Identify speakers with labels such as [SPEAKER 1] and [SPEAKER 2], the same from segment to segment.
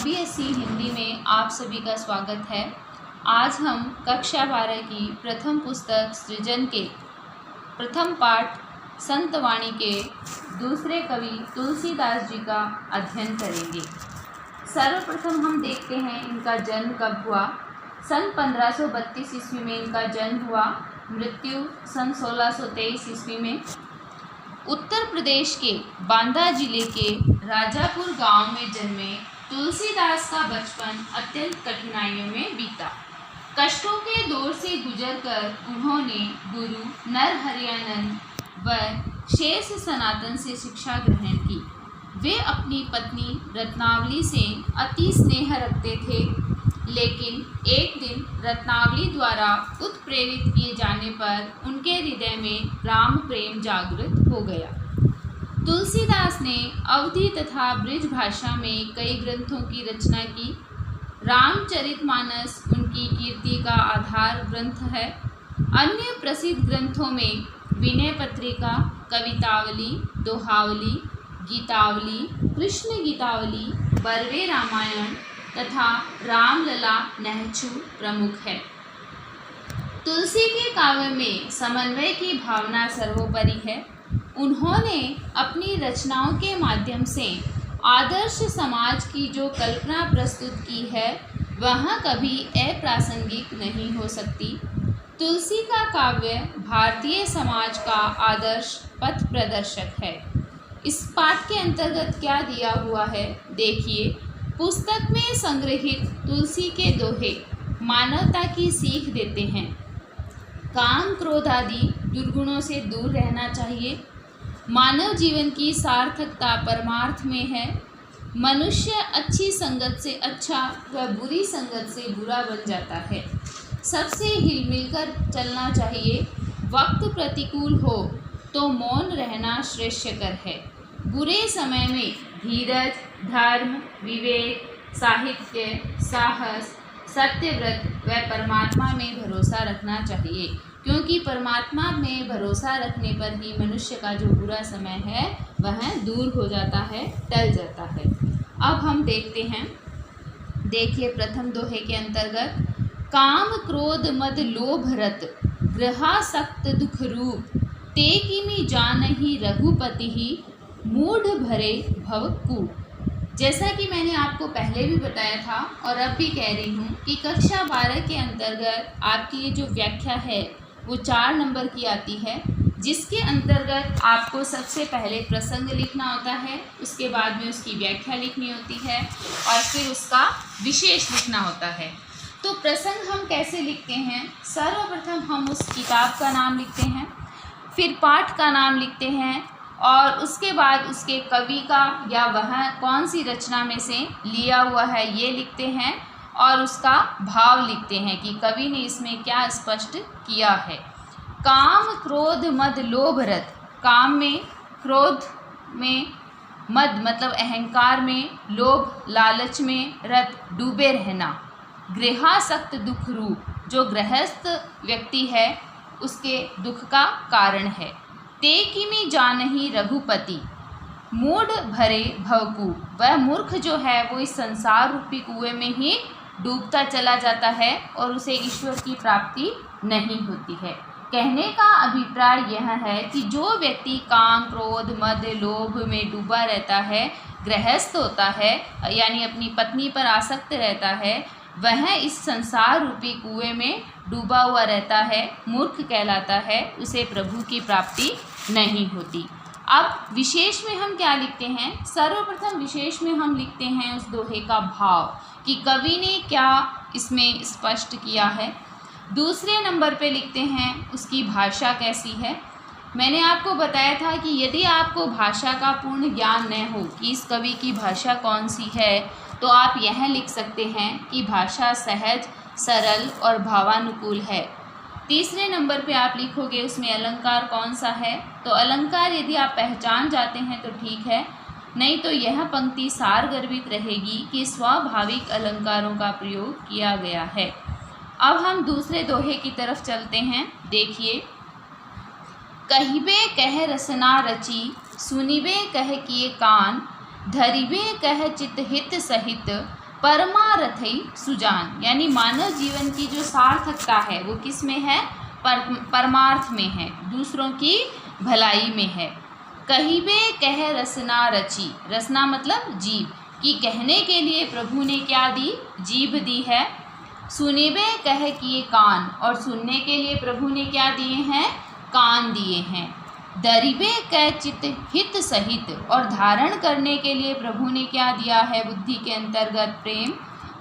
[SPEAKER 1] BSc Hindi में आप सभी का स्वागत है। आज हम कक्षा 12 की प्रथम पुस्तक सृजन के प्रथम पाठ संतवाणी के दूसरे कवि तुलसीदास जी का अध्ययन करेंगे। सर्वप्रथम हम देखते हैं इनका जन्म कब हुआ। सन 1532 ईस्वी में इनका जन्म हुआ, मृत्यु सन 1623 ईस्वी में। उत्तर प्रदेश के बांदा जिले के राजापुर गांव में जन्मे तुलसीदास का बचपन अत्यंत कठिनाइयों में बीता। कष्टों के दौर से गुजरकर उन्होंने गुरु नरहरियानंद व शेष सनातन से शिक्षा ग्रहण की। वे अपनी पत्नी रत्नावली से अति स्नेह रखते थे, लेकिन एक दिन रत्नावली द्वारा उत्प्रेरित किए जाने पर उनके हृदय में राम प्रेम जागृत हो गया। तुलसीदास ने अवधी तथा ब्रिज भाषा में कई ग्रंथों की रचना की। रामचरितमानस उनकी कीर्ति का आधार ग्रंथ है। अन्य प्रसिद्ध ग्रंथों में विनय पत्रिका, कवितावली, दोहावली, गीतावली, कृष्ण गीतावली, बरवे रामायण तथा रामलला नहचु प्रमुख है। तुलसी के काव्य में समन्वय की भावना सर्वोपरि है। उन्होंने अपनी रचनाओं के माध्यम से आदर्श समाज की जो कल्पना प्रस्तुत की है वह कभी अप्रासंगिक नहीं हो सकती। तुलसी का काव्य भारतीय समाज का आदर्श पथ प्रदर्शक है। इस पाठ के अंतर्गत क्या दिया हुआ है देखिए। पुस्तक में संग्रहित तुलसी के दोहे मानवता की सीख देते हैं। काम क्रोध आदि दुर्गुणों से दूर रहना चाहिए। मानव जीवन की सार्थकता परमार्थ में है। मनुष्य अच्छी संगत से अच्छा व बुरी संगत से बुरा बन जाता है। सबसे हिलमिल कर चलना चाहिए। वक्त प्रतिकूल हो तो मौन रहना श्रेष्ठकर है। बुरे समय में धीरज, धर्म, विवेक, साहित्य, साहस, सत्यव्रत व परमात्मा में भरोसा रखना चाहिए, क्योंकि परमात्मा में भरोसा रखने पर ही मनुष्य का जो बुरा समय है वह दूर हो जाता है, टल जाता है। अब हम देखते हैं, देखिए प्रथम दोहे के अंतर्गत, काम क्रोध मद लोभ रत ग्रहासक्त दुख रूप ते किमि जानहि रघुपति ही मूढ़ भरे भवकूप। जैसा कि मैंने आपको पहले भी बताया था और अब भी कह रही हूँ कि कक्षा 12 के अंतर्गत आपकी ये जो व्याख्या है वो 4 नंबर की आती है, जिसके अंतर्गत आपको सबसे पहले प्रसंग लिखना होता है, उसके बाद में उसकी व्याख्या लिखनी होती है और फिर उसका विशेष लिखना होता है। तो प्रसंग हम कैसे लिखते हैं? सर्वप्रथम हम उस किताब का नाम लिखते हैं, फिर पाठ का नाम लिखते हैं और उसके बाद उसके कवि का या वह कौन सी रचना में से लिया हुआ है ये लिखते हैं और उसका भाव लिखते हैं कि कवि ने इसमें क्या स्पष्ट किया है। काम क्रोध मद लोभ रत, काम में, क्रोध में, मद मतलब अहंकार में, लोभ लालच में, रत डूबे रहना, गृहासक्त दुख रूप जो गृहस्थ व्यक्ति है उसके दुख का कारण है। ते किमि जानहि रघुपति मूढ़ भरे भवकूप, वह मूर्ख जो है वो इस संसार रूपी कुएं में ही डूबता चला जाता है और उसे ईश्वर की प्राप्ति नहीं होती है। कहने का अभिप्राय यह है कि जो व्यक्ति काम क्रोध मद लोभ में डूबा रहता है, गृहस्थ होता है यानी अपनी पत्नी पर आसक्त रहता है, वह इस संसार रूपी कुएं में डूबा हुआ रहता है, मूर्ख कहलाता है, उसे प्रभु की प्राप्ति नहीं होती। अब विशेष में हम क्या लिखते हैं? सर्वप्रथम विशेष में हम लिखते हैं उस दोहे का भाव कि कवि ने क्या इसमें स्पष्ट किया है। दूसरे नंबर पे लिखते हैं उसकी भाषा कैसी है। मैंने आपको बताया था कि यदि आपको भाषा का पूर्ण ज्ञान न हो कि इस कवि की भाषा कौन सी है, तो आप यह लिख सकते हैं कि भाषा सहज, सरल और भावानुकूल है। तीसरे नंबर पे आप लिखोगे उसमें अलंकार कौन सा है, तो अलंकार यदि आप पहचान जाते हैं तो ठीक है, नहीं तो यह पंक्ति सार गर्भित रहेगी कि स्वाभाविक अलंकारों का प्रयोग किया गया है। अब हम दूसरे दोहे की तरफ चलते हैं। देखिए, कहिबे कह रसना रची सुनिबे कह किए कान धरिबे कह चित हित सहित परमारथई सुजान, यानी मानव जीवन की जो सार्थकता है वो किस में है? परमार्थ में है, दूसरों की भलाई में है। कहिबे कह रसना रची, रसना मतलब जीभ, कि कहने के लिए प्रभु ने क्या दी? जीभ दी है। सुनिबे कह किए कान, और सुनने के लिए प्रभु ने क्या दिए हैं? कान दिए हैं। दरिबे कह चित हित सहित, और धारण करने के लिए प्रभु ने क्या दिया है? बुद्धि के अंतर्गत प्रेम।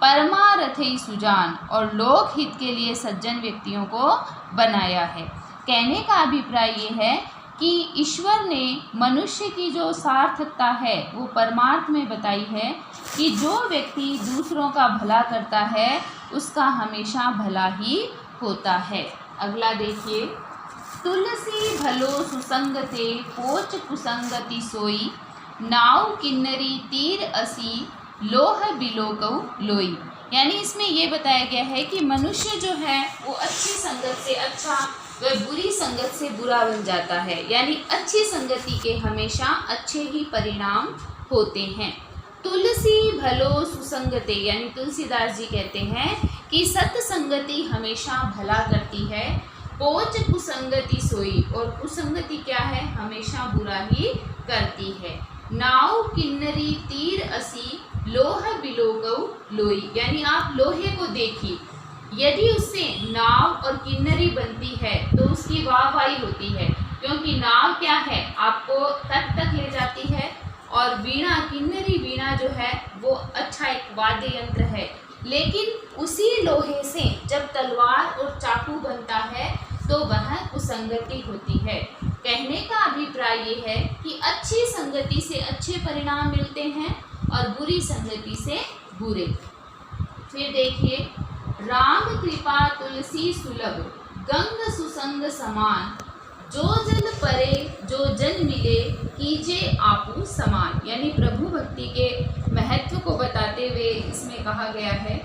[SPEAKER 1] परमारथई सुजान, और लोक हित के लिए सज्जन व्यक्तियों को बनाया है। कहने का अभिप्राय ये है कि ईश्वर ने मनुष्य की जो सार्थकता है वो परमार्थ में बताई है कि जो व्यक्ति दूसरों का भला करता है उसका हमेशा भला ही होता है। अगला देखिए, तुलसी भलो सुसंगते पोच कुसंगति सोई, नाव किन्नरी तीर असी लोह बिलोकऊ लोई। यानी इसमें ये बताया गया है कि मनुष्य जो है वो अच्छी संगत से अच्छा व बुरी संगत से बुरा बन जाता है, यानी अच्छी संगति के हमेशा अच्छे ही परिणाम होते हैं। तुलसी भलो सुसंगते, यानी तुलसीदास जी कहते हैं कि सत्संगति हमेशा भला करती है। पोच कुसंगति सोई, और कुसंगति क्या है? हमेशा बुरा ही करती है। नाव किन्नरी तीर असी लोह बिलोकऊ लोई, यानी आप लोहे को देखिए, यदि उससे नाव और किन्नरी बनती है तो उसकी वाहवाही होती है, क्योंकि नाव क्या है? आपको तट तक ले जाती है, और वीणा, किन्नरी वीणा जो है वो अच्छा एक वाद्य यंत्र है। लेकिन उसी लोहे से जब तलवार और चाकू बनता है तो वह कुसंगति होती है। कहने का अभिप्राय ये है कि अच्छी संगति से अच्छे परिणाम मिलते हैं और बुरी संगति से बुरे। फिर देखिए, राम कृपा तुलसी सुलभ, गंग सुसंग समान, जो जन परे जो जन मिले, कीजे आपू समान। यानी प्रभु भक्ति के महत्व को बताते हुए इसमें कहा गया है,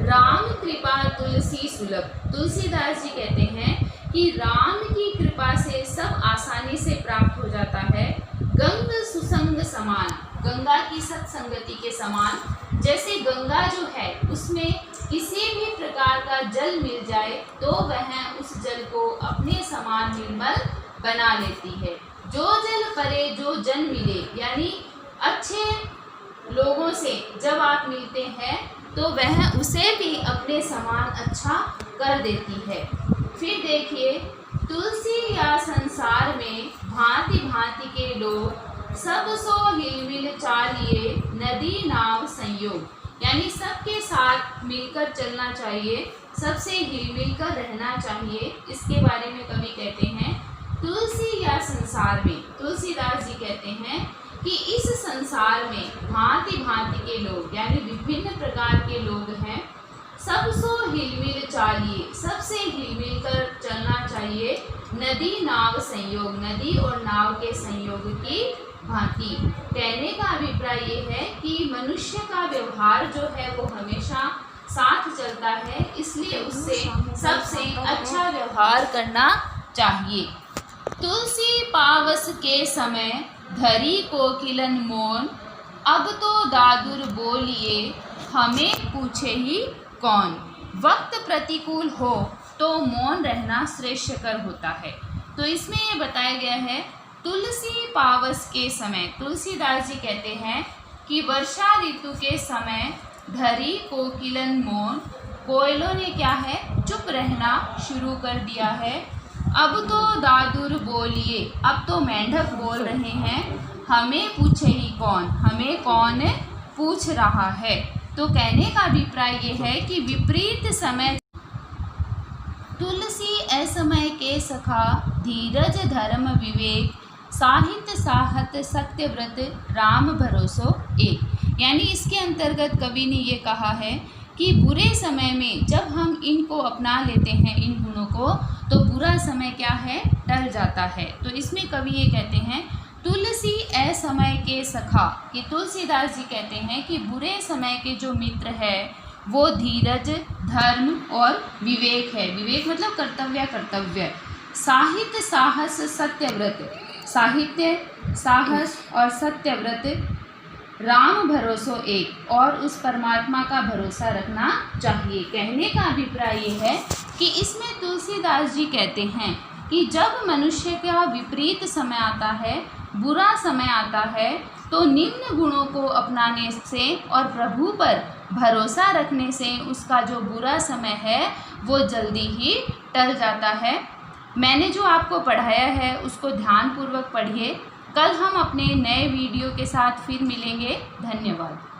[SPEAKER 1] राम कृपा तुलसी सुलभ। तुलसीदास जी कहते हैं कि राम की कृपा से सब आसानी से प्राप्त हो जाता है। गंग सुसंग समान, गंगा की सत्संगति के समान। जैसे गंगा जो है उसमें किसी भी प्रकार का जल मिल जाए तो वह उस जल को अपने समान निर्मल बना लेती है। जो जल परे जो जन मिले, यानी अच्छे लोगों से जब आप मिलते हैं तो वह उसे भी अपने समान अच्छा कर देती है। फिर देखिए, तुलसी या संसार में भांति भांति के लोग, सब सो हिलमिल चालिए, नदी नाव संयोग। यानी सबके साथ मिलकर चलना चाहिए, सबसे हिलमिल कर रहना चाहिए। इसके बारे में कवि कहते हैं, तुलसी या संसार में, तुलसीदास जी कहते हैं कि इस संसार में भांति भांति के लोग, यानी विभिन्न प्रकार के लोग हैं। सब सो हिलमिल चालिए, सबसे हिलमिल कर चलना चाहिए। नदी नाव संयोग, नदी और नाव के संयोग की भांति। कहने का अभिप्राय ये है कि मनुष्य का व्यवहार जो है वो हमेशा साथ चलता है, इसलिए उससे सबसे अच्छा व्यवहार करना चाहिए। तुलसी पावस के समय धरी कोकिलन मौन, अब तो दादुर बोलिए हमें पूछे ही कौन। वक्त प्रतिकूल हो तो मौन रहना श्रेष्ठकर होता है। तो इसमें ये बताया गया है, तुलसी पावस के समय, तुलसीदास जी कहते हैं कि वर्षा ऋतु के समय धरी कोकिलन मौन, कोयलों ने क्या है? चुप रहना शुरू कर दिया है। अब तो दादुर बोलिए, अब तो मेंढक बोल रहे हैं, हमें पूछे ही कौन, हमें कौन पूछ रहा है। तो कहने का अभिप्राय ये है कि विपरीत समय तुलसी असमय के सखा, धीरज धर्म विवेक, साहित्य साहत सत्यव्रत, राम भरोसो एक। यानी इसके अंतर्गत कवि ने ये कहा है कि बुरे समय में जब हम इनको अपना लेते हैं, इन गुणों को, तो बुरा समय क्या है? टल जाता है। तो इसमें कवि ये कहते हैं, तुलसी असमय के सखा, कि तुलसीदास जी कहते हैं कि बुरे समय के जो मित्र है वो धीरज, धर्म और विवेक है। विवेक मतलब कर्तव्य। साहित्य साहस सत्यव्रत, साहित्य साहस और सत्यव्रत, राम भरोसो एक, और उस परमात्मा का भरोसा रखना चाहिए। कहने का अभिप्राय ये है कि इसमें तुलसीदास जी कहते हैं कि जब मनुष्य का विपरीत समय आता है, बुरा समय आता है, तो निम्न गुणों को अपनाने से और प्रभु पर भरोसा रखने से उसका जो बुरा समय है वो जल्दी ही टल जाता है। मैंने जो आपको पढ़ाया है उसको ध्यानपूर्वक पढ़िए। कल हम अपने नए वीडियो के साथ फिर मिलेंगे। धन्यवाद।